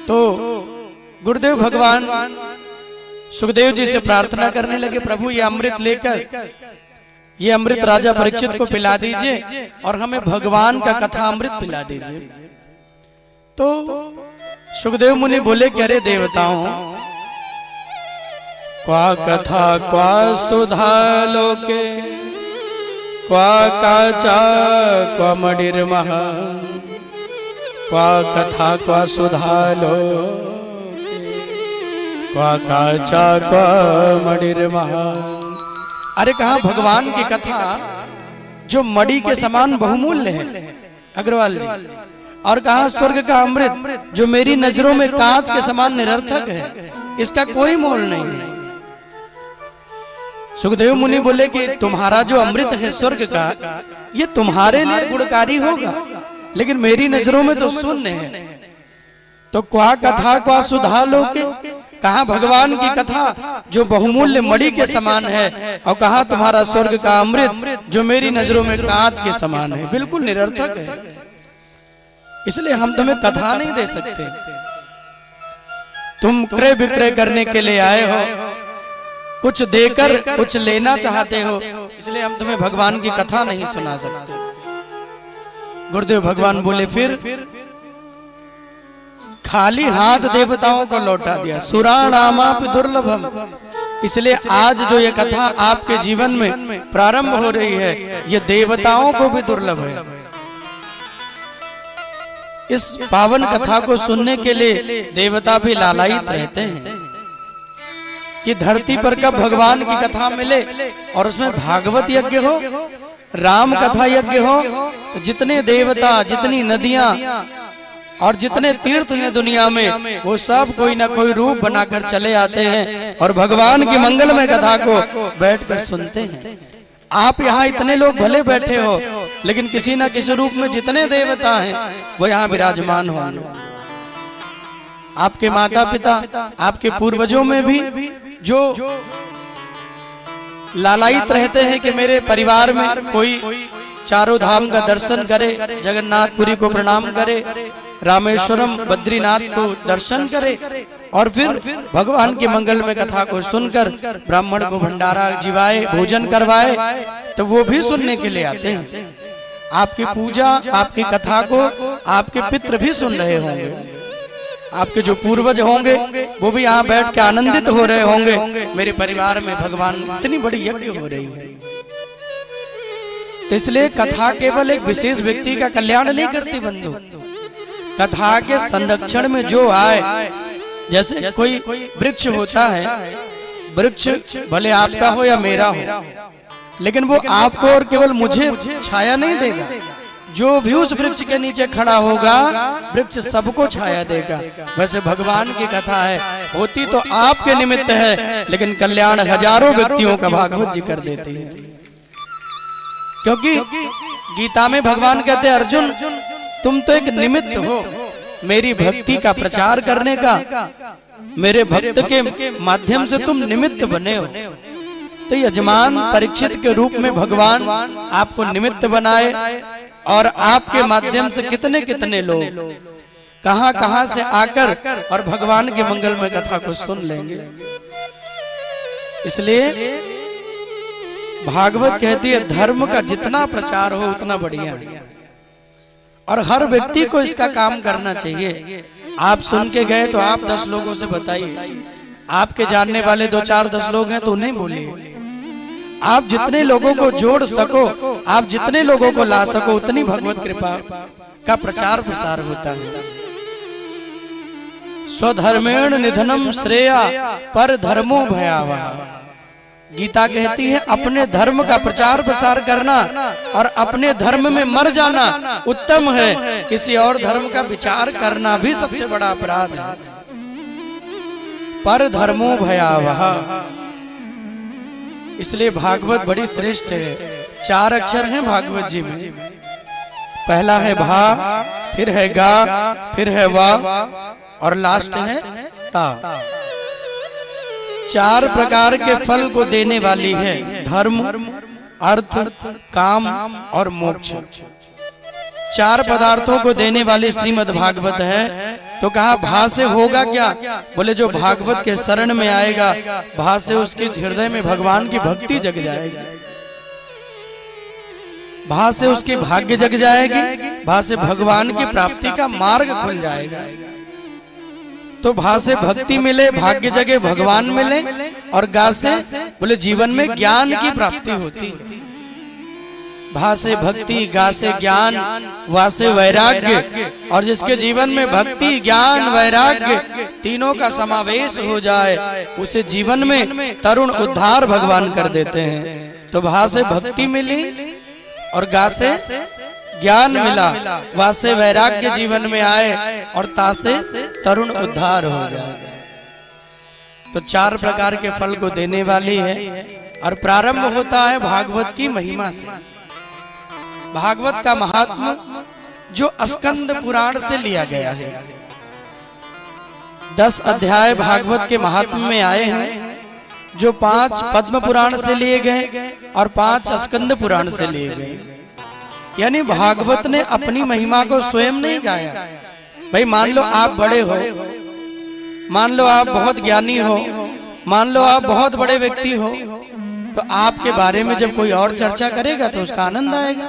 तो गुरुदेव भगवान सुखदेव जी से प्रार्थना करने लगे, प्रभु ये अमृत लेकर ये अमृत राजा परीक्षित को पिला दीजिए और हमें भगवान का कथा अमृत पिला दीजिए। तो सुखदेव मुनि बोले कि अरे देवताओं, क्वा कथा क्वा सुधा लोके क्वा काचा क्वा मडिर महा, क्वा कथा क्वा सुधा लोके क्वा काचा क्वा मडिर महा। अरे कहा भगवान की कथा जो मणि के समान बहुमूल्य है अग्रवाल जी, और कहा स्वर्ग का अमृत जो मेरी नजरों में कांच के समान निरर्थक है, इसका कोई मोल नहीं है। सुखदेव मुनि बोले कि तुम्हारा जो अमृत है स्वर्ग का, ये तुम्हारे लिए गुणकारी होगा, लेकिन मेरी नजरों में तो शून्य है। तो क्वा कथा क्वा सुधा लोके, कहा भगवान की कथा जो बहुमूल्य मणि के समान है, और कहा तुम्हारा स्वर्ग का अमृत जो मेरी नजरों में कांच के समान है, बिल्कुल निरर्थक है। इसलिए हम तुम्हें कथा नहीं दे सकते। तुम क्रय विक्रय करने के लिए आए हो, कुछ देकर कुछ लेना चाहते हो, इसलिए हम तुम्हें भगवान की कथा नहीं सुना सकते। गुरुदेव भगवान बोले फिर खाली हाथ देवताओं को लौटा दिया, सुराणामापि दुर्लभम। इसलिए आज जो ये कथा आपके जीवन में प्रारंभ हो रही है, ये देवताओं को भी दुर्लभ है। इस पावन कथा को सुनने के लिए देवता भी लालायित रहते हैं कि धरती पर कब भगवान की कथा मिले और उसमें भागवत यज्ञ हो, राम कथा यज्ञ हो, तो जितने देवता, जितनी नदियां और जितने तीर्थ हैं दुनिया में, वो सब कोई ना कोई रूप बनाकर चले आते हैं और भगवान की मंगलमय कथा को बैठकर सुनते हैं। आप यहाँ इतने लोग भले बैठे हो, लेकिन किसी न किसी रूप में जितने देवता हैं वो यहाँ विराजमान होंगे। आपके माता पिता, आपके पूर्वजों में भी जो लालायित रहते हैं कि मेरे परिवार में कोई चारों धाम का दर्शन करे, जगन्नाथपुरी को प्रणाम करे, रामेश्वरम बद्रीनाथ को दर्शन करे और फिर भगवान की मंगलमय कथा को सुनकर ब्राह्मण को भंडारा जिवाए, भोजन करवाए, तो वो भी सुनने के लिए आते हैं। आपकी पूजा, आपकी कथा को आपके पितृ भी सुन रहे होंगे, आपके जो पूर्वज होंगे वो भी यहाँ बैठ के आनंदित हो रहे होंगे, मेरे परिवार में भगवान इतनी बड़ी यज्ञ हो रही है। तो इसलिए कथा केवल एक विशेष व्यक्ति का कल्याण नहीं करती बंधु, कथा के संरक्षण में जो आए, जैसे कोई वृक्ष होता है, वृक्ष भले आपका हो या मेरा हो, लेकिन वो आपको और केवल मुझे छाया नहीं देगा, जो भी उस वृक्ष के नीचे खड़ा होगा वृक्ष सबको छाया देगा। वैसे भगवान की कथा है, होती तो आपके निमित्त है, लेकिन कल्याण हजारों व्यक्तियों का भागवत जी कर देती है। क्योंकि गीता में भगवान कहते हैं, अर्जुन तुम तो एक निमित्त हो मेरी भक्ति का प्रचार करने का, मेरे भक्त के माध्यम से तुम निमित्त बने हो। तो यजमान परीक्षित के रूप में भगवान आपको निमित्त बनाए और आपके माध्यम से कितने कितने लोग कहां कहां से आकर और भगवान की मंगलमय कथा को सुन लेंगे। इसलिए भागवत कहती है धर्म का जितना प्रचार हो उतना बढ़िया है, और हर व्यक्ति को इसका काम करना चाहिए। आप सुन के गए तो आप 10 लोगों से बताइए, आपके जानने वाले 2-4-10 लोग हैं तो उन्हें बोलिए। आप जितने लोगों को जोड़ सको, आप जितने लोगों को ला सको, उतनी भगवत कृपा का प्रचार प्रसार होता है। स्वधर्मेण निधनम श्रेया पर धर्मो भयावह। गीता कहती है अपने धर्म का प्रचार प्रसार करना और अपने धर्म में मर जाना उत्तम है, किसी और धर्म का विचार करना भी सबसे बड़ा अपराध है। पर धर्मो भयावह। इसलिए भागवत बड़ी श्रेष्ठ है। 4 अक्षर हैं भागवत जी में, पहला है भा, फिर है गा, फिर है वा और लास्ट है ता। 4 प्रकार के फल को देने वाली है, धर्म, अर्थ, काम और मोक्ष। चार पदार्थों को देने वाली श्रीमद् भागवत है। तो कहा भा से होगा क्या? बोले जो भागवत के शरण में आएगा, भा से उसके हृदय में भगवान की भक्ति जग जाएगी, भा से उसके भाग्य जग जाएगी, भा से भगवान की प्राप्ति का मार्ग खुल जाएगा। तो भा से भक्ति मिले, भाग्य जगे, भगवान मिले, और गा से बोले जीवन में ज्ञान की प्राप्ति होती है। भा से भक्ति, गा से ज्ञान, वा से वैराग्य, और जिसके जीवन में भक्ति, ज्ञान, वैराग्य तीनों का समावेश हो जाए, उसे जीवन में तरुण उद्धार भगवान कर देते हैं। तो भा से भक्ति मिली और गा से ज्ञान मिला, वा से वैराग्य जीवन में आए, और ता से तरुण उद्धार हो जाए। तो चार प्रकार के फल को देने वाली है। और प्रारंभ होता है भागवत की महिमा से। भागवत का महात्म जो स्कंद पुराण से लिया गया है। 10 अध्याय भागवत के महात्म में आए हैं, जो 5 पद्म पुराण से लिए गए और 5 स्कंद पुराण से लिए गए। यानी भागवत ने अपनी महिमा को स्वयं नहीं गाया। भाई मान लो आप बड़े हो, मान लो आप बहुत ज्ञानी हो, मान लो आप बहुत बड़े व्यक्ति हो, तो आपके बारे में जब कोई और चर्चा करेगा तो उसका आनंद आएगा।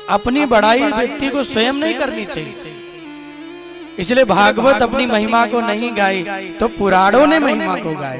अपनी बड़ाई व्यक्ति को स्वयं नहीं करनी चाहिए। इसलिए भागवत अपनी महिमा को नहीं गाई, तो पुराणों ने महिमा को गाया।